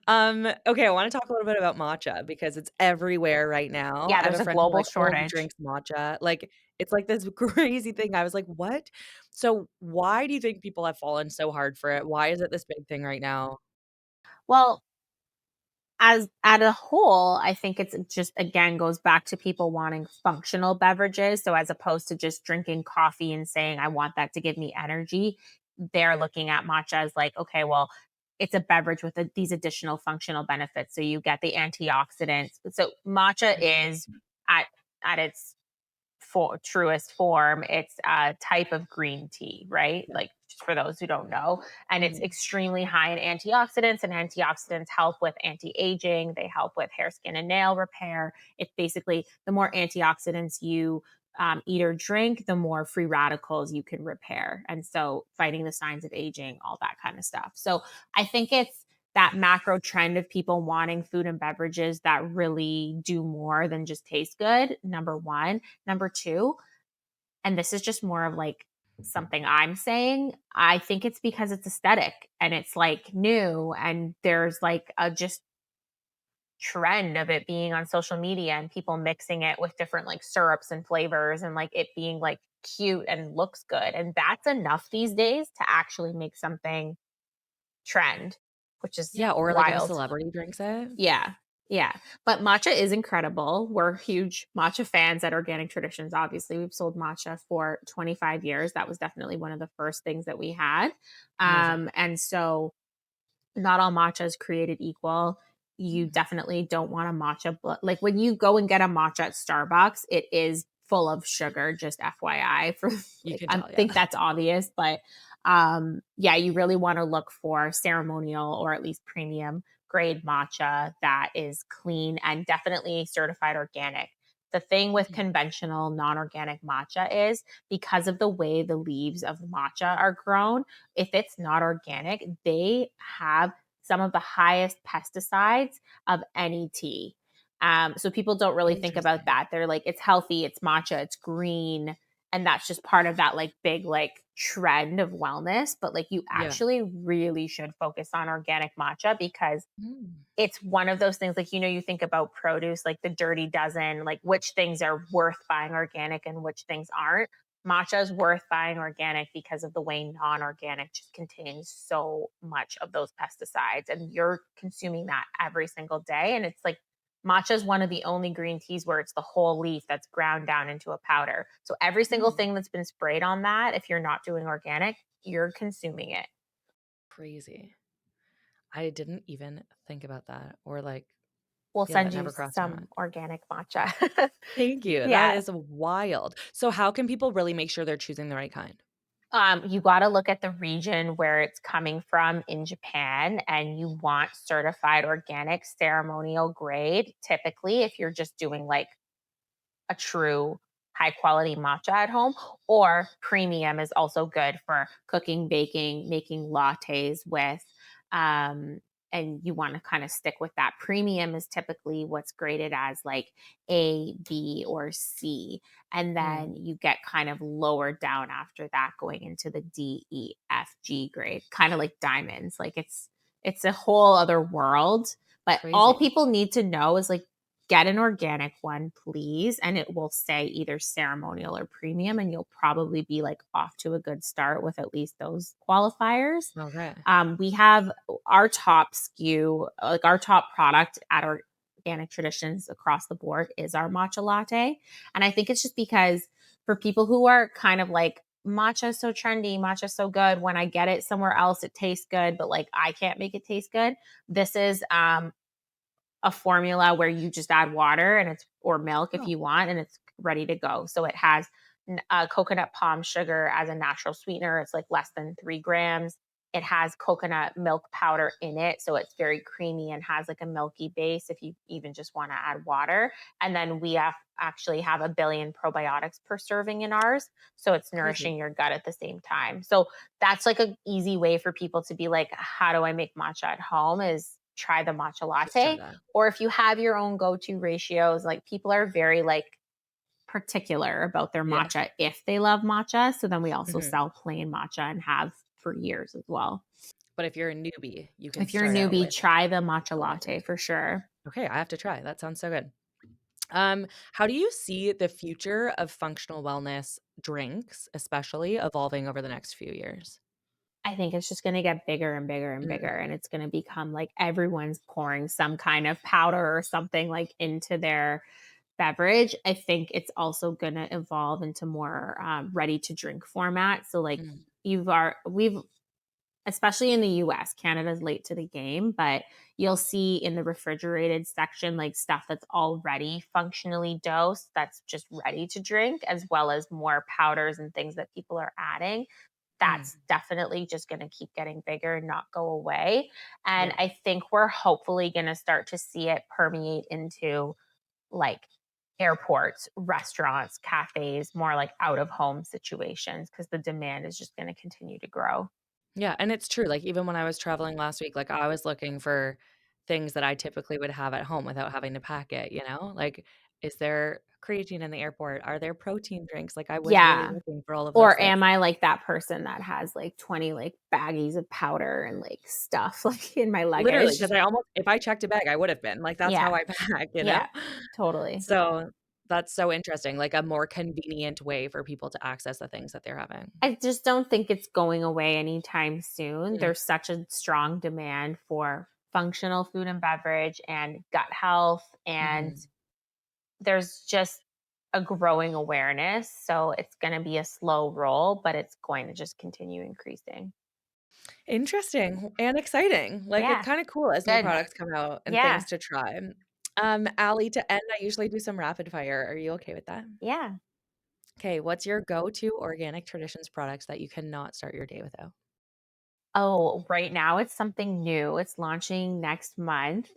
[SPEAKER 1] Okay, I wanna talk a little bit about matcha because it's everywhere right now.
[SPEAKER 2] Yeah,
[SPEAKER 1] I have
[SPEAKER 2] there's
[SPEAKER 1] a
[SPEAKER 2] a
[SPEAKER 1] friend who,
[SPEAKER 2] global
[SPEAKER 1] like, only
[SPEAKER 2] shortage.
[SPEAKER 1] drinks matcha, like, it's like this crazy thing. I was like, "What?" So, why do you think people have fallen so hard for it? Why is it this big thing right now?
[SPEAKER 2] Well, as at a whole, I think it's just again goes back to people wanting functional beverages. So as opposed to just drinking coffee and saying, I want that to give me energy, they're looking at matcha as like, okay, well, it's a beverage with these additional functional benefits. So you get the antioxidants. So matcha
[SPEAKER 1] Mhm.
[SPEAKER 2] is at at its for truest form, it's a type of green tea, right?
[SPEAKER 1] Yeah.
[SPEAKER 2] Like just for those who don't know, and it's
[SPEAKER 1] Mhm.
[SPEAKER 2] extremely high in antioxidants, and antioxidants help with anti-aging. They help with hair, skin, and nail repair. It's basically the more antioxidants you eat or drink, the more free radicals you can repair, and so fighting the signs of aging, all that kind of stuff. So I think it's that macro trend of people wanting food and beverages that really do more than just taste good. Number one. Number two, and this is just more of like something I'm saying, I think it's because it's aesthetic and it's like new and there's like a just trend of it being on social media and people mixing it with different like syrups and flavors and like it being like cute and looks good. And that's enough these days to actually make something trend, which is
[SPEAKER 1] Yeah, or like if a
[SPEAKER 2] wild.
[SPEAKER 1] celebrity drinks it.
[SPEAKER 2] Yeah. Yeah. But matcha is incredible. We're huge matcha fans at Organic Traditions. Obviously, we've sold matcha for 25 years. That was definitely one of the first things that we had.
[SPEAKER 1] Amazing.
[SPEAKER 2] And so not all matcha is created equal. You
[SPEAKER 1] Mm.
[SPEAKER 2] definitely don't want a matcha. Like when you go and get a matcha at Starbucks, it is full of sugar, just FYI. For
[SPEAKER 1] You
[SPEAKER 2] like,
[SPEAKER 1] can
[SPEAKER 2] I
[SPEAKER 1] tell, yeah.
[SPEAKER 2] think that's obvious, but yeah, you really want to look for ceremonial or at least premium grade matcha that is clean and definitely certified organic. The thing with
[SPEAKER 1] Mhm.
[SPEAKER 2] conventional non organic matcha is because of the way the leaves of matcha are grown, if it's not organic, they have some of the highest pesticides of any tea. So people don't really think about
[SPEAKER 1] Interesting.
[SPEAKER 2] that. They're like, it's healthy, it's matcha, it's green. And that's just part of that like big like trend of wellness. But like you
[SPEAKER 1] Yeah.
[SPEAKER 2] actually really should focus on organic matcha because
[SPEAKER 1] Mm.
[SPEAKER 2] it's one of those things like you think about produce like the dirty dozen, like which things are worth buying organic and which things aren't. Matcha is worth buying organic because of the way non-organic just contains so much of those pesticides and you're consuming that every single day and it's like matcha is one of the only green teas where it's the whole leaf that's ground down into a powder, so every single
[SPEAKER 1] Mm.
[SPEAKER 2] thing that's been sprayed on that, if you're not doing organic, you're consuming it.
[SPEAKER 1] Crazy. I didn't even think about that or like,
[SPEAKER 2] We'll
[SPEAKER 1] yeah, that
[SPEAKER 2] send you
[SPEAKER 1] never crossed my
[SPEAKER 2] some
[SPEAKER 1] mind.
[SPEAKER 2] organic matcha.
[SPEAKER 1] Thank you. That
[SPEAKER 2] Yeah.
[SPEAKER 1] is wild. So how can people really make sure they're choosing the right kind?
[SPEAKER 2] You got to look at the region where it's coming from in Japan, and you want certified organic ceremonial grade. Typically, if you're just doing like a true high quality matcha at home, or premium is also good for cooking, baking, making lattes with. Um, and you want to kind of stick with that. Premium is typically what's graded as like A, B, or C. And
[SPEAKER 1] Mm.
[SPEAKER 2] then you get kind of lower down after that, going into the D, E, F, G grade, kind of like diamonds. Like it's a whole other world. But all
[SPEAKER 1] Crazy.
[SPEAKER 2] people need to know is like get an organic one, please. And it will say either ceremonial or premium, and you'll probably be like off to a good start with at least those qualifiers.
[SPEAKER 1] Okay.
[SPEAKER 2] We have our top SKU, like our top product at our Organic Traditions across the board is our matcha latte. And I think it's just because for people who are kind of like, matcha is so trendy, matcha is so good. When I get it somewhere else, it tastes good, but like I can't make it taste good. This is a formula where you just add water and it's or milk if
[SPEAKER 1] Oh,
[SPEAKER 2] you want and it's ready to go. So it has coconut palm sugar as a natural sweetener. It's like less than 3 grams. It has coconut milk powder in it. So it's very creamy and has like a milky base if you even just want to add water. And then we actually have 1 billion probiotics per serving in ours. So it's
[SPEAKER 1] crazy.
[SPEAKER 2] nourishing your gut at the same time. So that's like an easy way for people to be like, how do I make matcha at home? Is try the matcha
[SPEAKER 1] Just try
[SPEAKER 2] latte.
[SPEAKER 1] that.
[SPEAKER 2] Or if you have your own go-to ratios, like people are very like particular about their
[SPEAKER 1] Yeah.
[SPEAKER 2] matcha if they love matcha. So then we also
[SPEAKER 1] Mhm.
[SPEAKER 2] sell plain matcha and have for years as well.
[SPEAKER 1] But if you're a newbie, you can
[SPEAKER 2] If you're a
[SPEAKER 1] start out
[SPEAKER 2] newbie,
[SPEAKER 1] with
[SPEAKER 2] try the matcha
[SPEAKER 1] the latte.
[SPEAKER 2] latte for sure.
[SPEAKER 1] Okay, I have to try. That sounds so good. How do you see the future of functional wellness drinks, especially evolving over the next few years?
[SPEAKER 2] I think it's just gonna get bigger and bigger and bigger,
[SPEAKER 1] Mm,
[SPEAKER 2] and it's gonna become like everyone's pouring some kind of powder or something like into their beverage. I think it's also gonna evolve into more ready to drink format. So like
[SPEAKER 1] mm,
[SPEAKER 2] we've especially in the US, Canada's late to the game, but you'll see in the refrigerated section like stuff that's already functionally dosed that's just ready to drink, as well as more powders and things that people are adding.
[SPEAKER 1] mm.
[SPEAKER 2] That's definitely just going to keep getting bigger and not go away. And
[SPEAKER 1] Yeah.
[SPEAKER 2] I think we're hopefully going to start to see it permeate into like airports, restaurants, cafes, more like out of home situations because the demand is just going to continue to grow.
[SPEAKER 1] Yeah, and it's true, like, even when I was traveling last week, like, I was looking for things that I typically would have at home without having to pack it, you know? Like, is there creatine in the airport? Are there protein drinks? Like, I was really
[SPEAKER 2] Yeah.
[SPEAKER 1] looking for all of those
[SPEAKER 2] Or
[SPEAKER 1] things.
[SPEAKER 2] am I like that person that has like 20 like baggies of powder and like stuff like in my
[SPEAKER 1] Literally,
[SPEAKER 2] luggage?
[SPEAKER 1] because I almost if I checked a bag, I would have been, like, that's how
[SPEAKER 2] Yeah.
[SPEAKER 1] I pack, you know?
[SPEAKER 2] Yeah. Totally.
[SPEAKER 1] So, that's so interesting, like, a more convenient way for people to access the things that they're having.
[SPEAKER 2] I just don't think it's going away anytime soon.
[SPEAKER 1] Mm,
[SPEAKER 2] There's such a strong demand for functional food and beverage and gut health, and
[SPEAKER 1] mhm.
[SPEAKER 2] there's just a growing awareness. So it's going to be a slow roll, but it's going to just continue increasing.
[SPEAKER 1] Interesting and exciting. Like, it's
[SPEAKER 2] Yeah.
[SPEAKER 1] kinda cool as new
[SPEAKER 2] Good.
[SPEAKER 1] products come out and things
[SPEAKER 2] Yeah.
[SPEAKER 1] to try. Allie, to end, I usually do some rapid fire. Are you okay with that?
[SPEAKER 2] Yeah.
[SPEAKER 1] Okay, what's your go-to organic traditions products that you cannot start your day without?
[SPEAKER 2] Oh, right now it's something new. It's launching next month.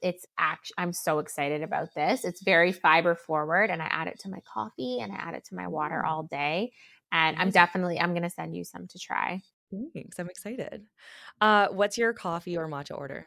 [SPEAKER 2] I'm so excited about this. It's very fiber forward and I add it to my coffee and I add it to my water
[SPEAKER 1] Ooh,
[SPEAKER 2] all day. And
[SPEAKER 1] amazing.
[SPEAKER 2] I'm going to send you some to try.
[SPEAKER 1] Thanks, I'm excited. What's your coffee or matcha order?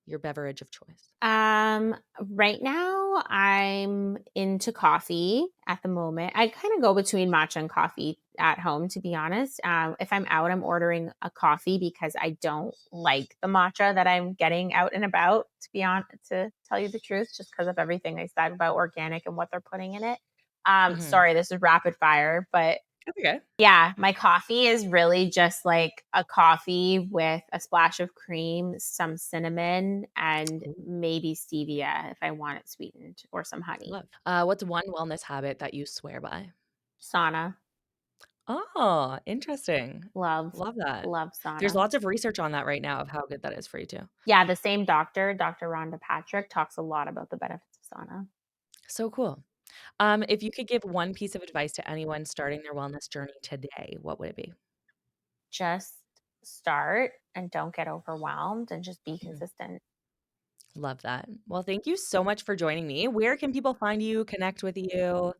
[SPEAKER 1] Your beverage of choice?
[SPEAKER 2] Right now I'm into coffee at the moment. I kind of go between matcha and coffee at home, to be honest. If I'm out, I'm ordering a coffee because I don't like the matcha that I'm getting out and about, to tell you the truth, just because of everything I said about organic and what they're putting in it.
[SPEAKER 1] Mhm.
[SPEAKER 2] Sorry, this is rapid fire, but
[SPEAKER 1] That's okay.
[SPEAKER 2] yeah, my coffee is really just like a coffee with a splash of cream, some cinnamon, and
[SPEAKER 1] Ooh,
[SPEAKER 2] maybe stevia if I want it sweetened or some honey.
[SPEAKER 1] love. What's one wellness habit that you swear by?
[SPEAKER 2] Sauna.
[SPEAKER 1] Oh, interesting.
[SPEAKER 2] Love,
[SPEAKER 1] Love that.
[SPEAKER 2] love
[SPEAKER 1] There's
[SPEAKER 2] sauna.
[SPEAKER 1] lots of research on that right now of how good that is for you too.
[SPEAKER 2] Yeah, the same doctor, Dr. Rhonda Patrick, talks a lot about the benefits of sauna.
[SPEAKER 1] So cool. If you could give one piece of advice to anyone starting their wellness journey today, what would it be?
[SPEAKER 2] Just start and don't get overwhelmed and just be
[SPEAKER 1] Mhm.
[SPEAKER 2] consistent.
[SPEAKER 1] Love that. Well, thank you so much for joining me. Where can people find you, connect with you?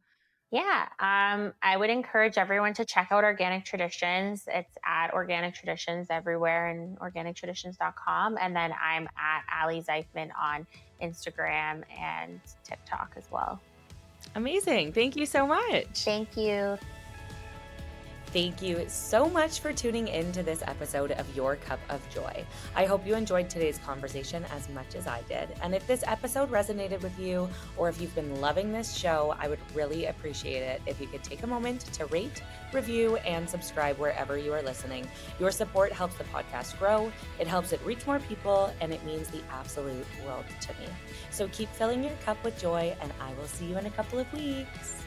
[SPEAKER 2] Yeah, I would encourage everyone to check out Organic Traditions. It's at Organic Traditions everywhere and organictraditions.com. And then I'm at Ally Zeifman on Instagram and TikTok as well.
[SPEAKER 1] Amazing. Thank you so much.
[SPEAKER 2] Thank you.
[SPEAKER 1] Thank you so much for tuning in to this episode of Your Cup of Joy. I hope you enjoyed today's conversation as much as I did. And if this episode resonated with you, or if you've been loving this show, I would really appreciate it if you could take a moment to rate, review, and subscribe wherever you are listening. Your support helps the podcast grow, it helps it reach more people, and it means the absolute world to me. So keep filling your cup with joy, and I will see you in a couple of weeks.